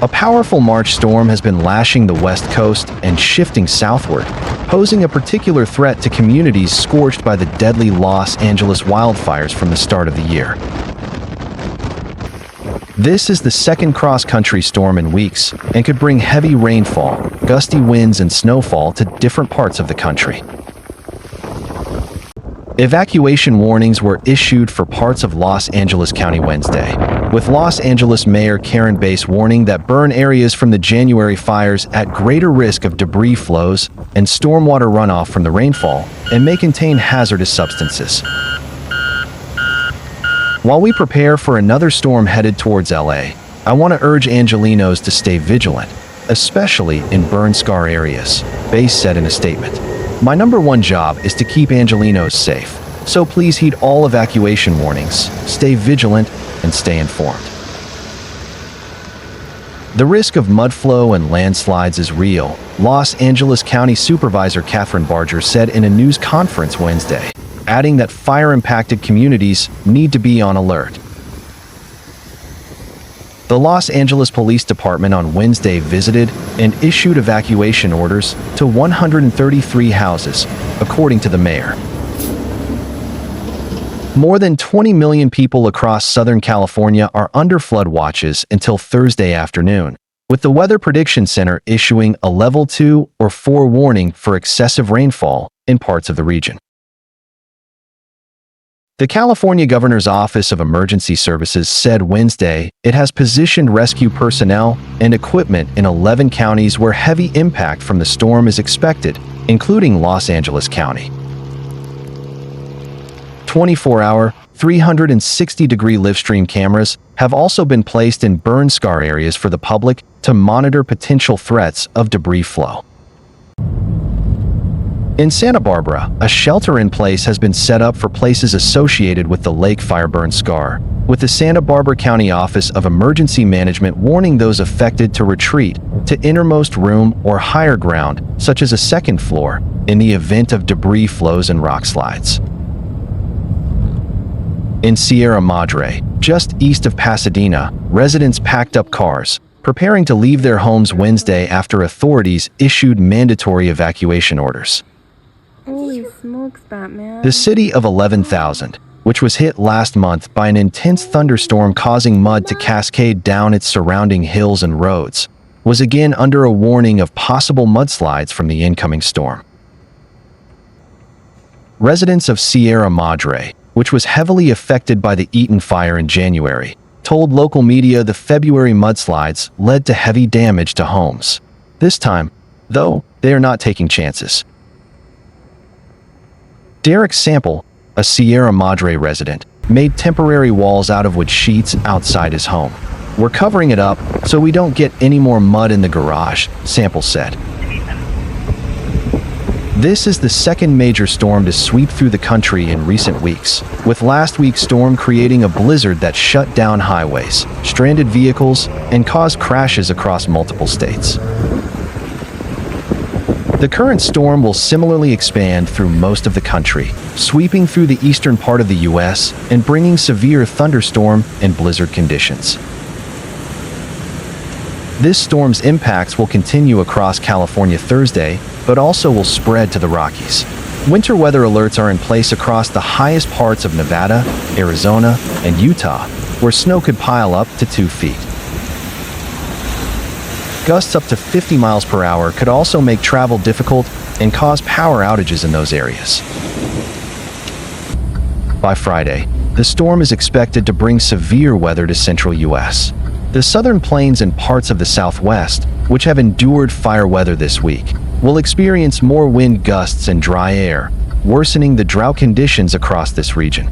A powerful March storm has been lashing the west coast and shifting southward, posing a particular threat to communities scorched by the deadly Los Angeles wildfires from the start of the year. This is the second cross-country storm in weeks and could bring heavy rainfall, gusty winds, and snowfall to different parts of the country. Evacuation warnings were issued for parts of Los Angeles County Wednesday, with Los Angeles Mayor Karen Bass warning that burn areas from the January fires at greater risk of debris flows and stormwater runoff from the rainfall and may contain hazardous substances. While we prepare for another storm headed towards LA, I want to urge Angelenos to stay vigilant, especially in burn-scar areas, Bass said in a statement. My number one job is to keep Angelenos safe, so please heed all evacuation warnings, stay vigilant, and stay informed. The risk of mud flow and landslides is real, Los Angeles County Supervisor Catherine Barger said in a news conference Wednesday, adding that fire-impacted communities need to be on alert. The Los Angeles Police Department on Wednesday visited and issued evacuation orders to 133 houses, according to the mayor. More than 20 million people across Southern California are under flood watches until Thursday afternoon, with the Weather Prediction Center issuing a Level 2 or 4 warning for excessive rainfall in parts of the region. The California Governor's Office of Emergency Services said Wednesday it has positioned rescue personnel and equipment in 11 counties where heavy impact from the storm is expected, including Los Angeles County. 24-hour, 360-degree live-stream cameras have also been placed in burn-scar areas for the public to monitor potential threats of debris flow. In Santa Barbara, a shelter-in-place has been set up for places associated with the lake fire burn scar, with the Santa Barbara County Office of Emergency Management warning those affected to retreat to innermost room or higher ground, such as a second floor, in the event of debris flows and rock slides. In Sierra Madre, just east of Pasadena, residents packed up cars, preparing to leave their homes Wednesday after authorities issued mandatory evacuation orders. Holy smokes, Batman. The city of 11,000, which was hit last month by an intense thunderstorm causing mud to cascade down its surrounding hills and roads, was again under a warning of possible mudslides from the incoming storm. Residents of Sierra Madre, which was heavily affected by the Eaton fire in January, told local media the February mudslides led to heavy damage to homes. This time, though, they are not taking chances. Derek Sample, a Sierra Madre resident, made temporary walls out of wood sheets outside his home. We're covering it up so we don't get any more mud in the garage, Sample said. This is the second major storm to sweep through the country in recent weeks, with last week's storm creating a blizzard that shut down highways, stranded vehicles, and caused crashes across multiple states. The current storm will similarly expand through most of the country, sweeping through the eastern part of the U.S. and bringing severe thunderstorm and blizzard conditions. This storm's impacts will continue across California Thursday, but also will spread to the Rockies. Winter weather alerts are in place across the highest parts of Nevada, Arizona, and Utah, where snow could pile up to 2 feet. Gusts up to 50 miles per hour could also make travel difficult and cause power outages in those areas. By Friday, the storm is expected to bring severe weather to central U.S. The southern plains and parts of the southwest, which have endured fire weather this week, will experience more wind gusts and dry air, worsening the drought conditions across this region.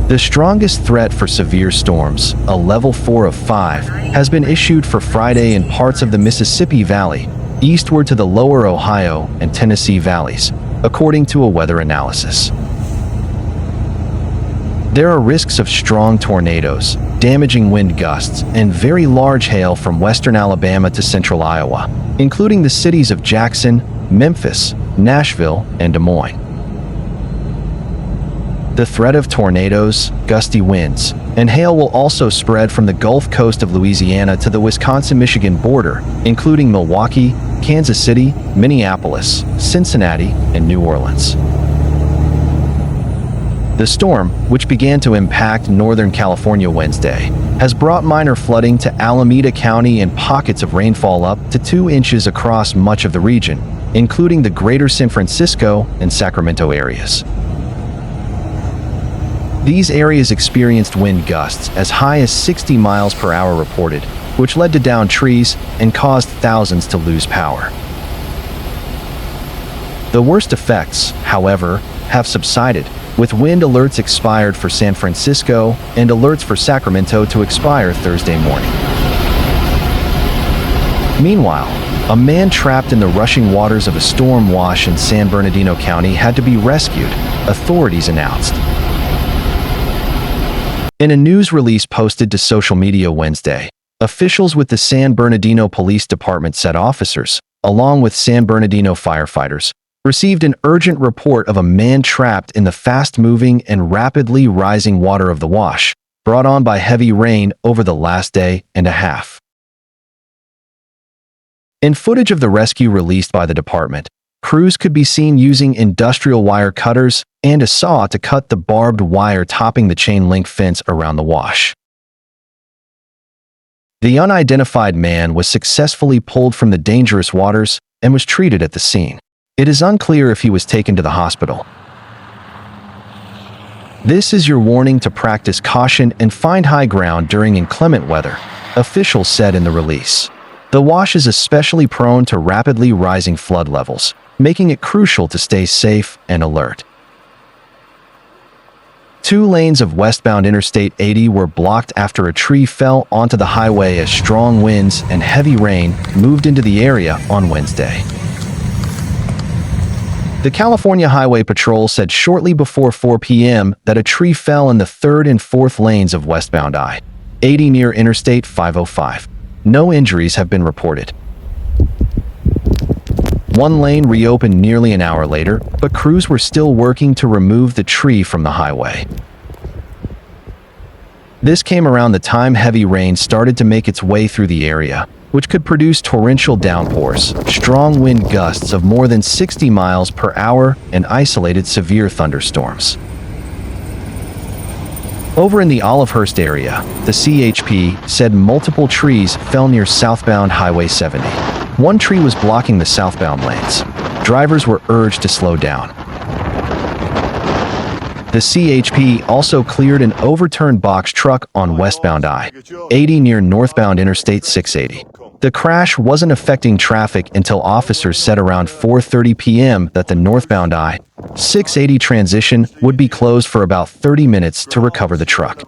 The strongest threat for severe storms, a level 4 of 5, has been issued for Friday in parts of the Mississippi Valley, eastward to the lower Ohio and Tennessee valleys, according to a weather analysis. There are risks of strong tornadoes, damaging wind gusts, and very large hail from western Alabama to central Iowa, including the cities of Jackson, Memphis, Nashville, and Des Moines. The threat of tornadoes, gusty winds, and hail will also spread from the Gulf Coast of Louisiana to the Wisconsin-Michigan border, including Milwaukee, Kansas City, Minneapolis, Cincinnati, and New Orleans. The storm, which began to impact Northern California Wednesday, has brought minor flooding to Alameda County and pockets of rainfall up to 2 inches across much of the region, including the greater San Francisco and Sacramento areas. These areas experienced wind gusts as high as 60 miles per hour reported, which led to downed trees and caused thousands to lose power. The worst effects, however, have subsided, with wind alerts expired for San Francisco and alerts for Sacramento to expire Thursday morning. Meanwhile, a man trapped in the rushing waters of a storm wash in San Bernardino County had to be rescued, authorities announced. In a news release posted to social media Wednesday, officials with the San Bernardino Police Department said officers, along with San Bernardino firefighters, received an urgent report of a man trapped in the fast-moving and rapidly rising water of the wash, brought on by heavy rain over the last day and a half. In footage of the rescue released by the department, crews could be seen using industrial wire cutters and a saw to cut the barbed wire topping the chain-link fence around the wash. The unidentified man was successfully pulled from the dangerous waters and was treated at the scene. It is unclear if he was taken to the hospital. This is your warning to practice caution and find high ground during inclement weather, officials said in the release. The wash is especially prone to rapidly rising flood levels, making it crucial to stay safe and alert. 2 lanes of westbound Interstate 80 were blocked after a tree fell onto the highway as strong winds and heavy rain moved into the area on Wednesday. The California Highway Patrol said shortly before 4 p.m. that a tree fell in the 3rd and 4th lanes of westbound I-80 near Interstate 505. No injuries have been reported. 1 lane reopened nearly an hour later, but crews were still working to remove the tree from the highway. This came around the time heavy rain started to make its way through the area, which could produce torrential downpours, strong wind gusts of more than 60 miles per hour, and isolated severe thunderstorms. Over in the Olivehurst area, the CHP said multiple trees fell near southbound Highway 70. 1 tree was blocking the southbound lanes. Drivers were urged to slow down. The CHP also cleared an overturned box truck on westbound I-80 near northbound Interstate 680. The crash wasn't affecting traffic until officers said around 4:30 p.m. that the northbound I-680 transition would be closed for about 30 minutes to recover the truck.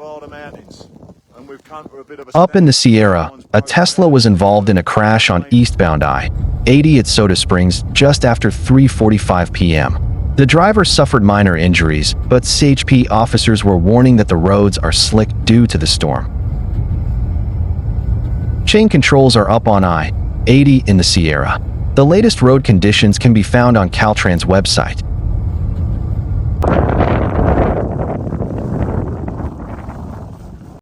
Up in the Sierra, a Tesla was involved in a crash on eastbound I-80 at Soda Springs just after 3:45 p.m. The driver suffered minor injuries, but CHP officers were warning that the roads are slick due to the storm. Chain controls are up on I-80 in the Sierra. The latest road conditions can be found on Caltrans website.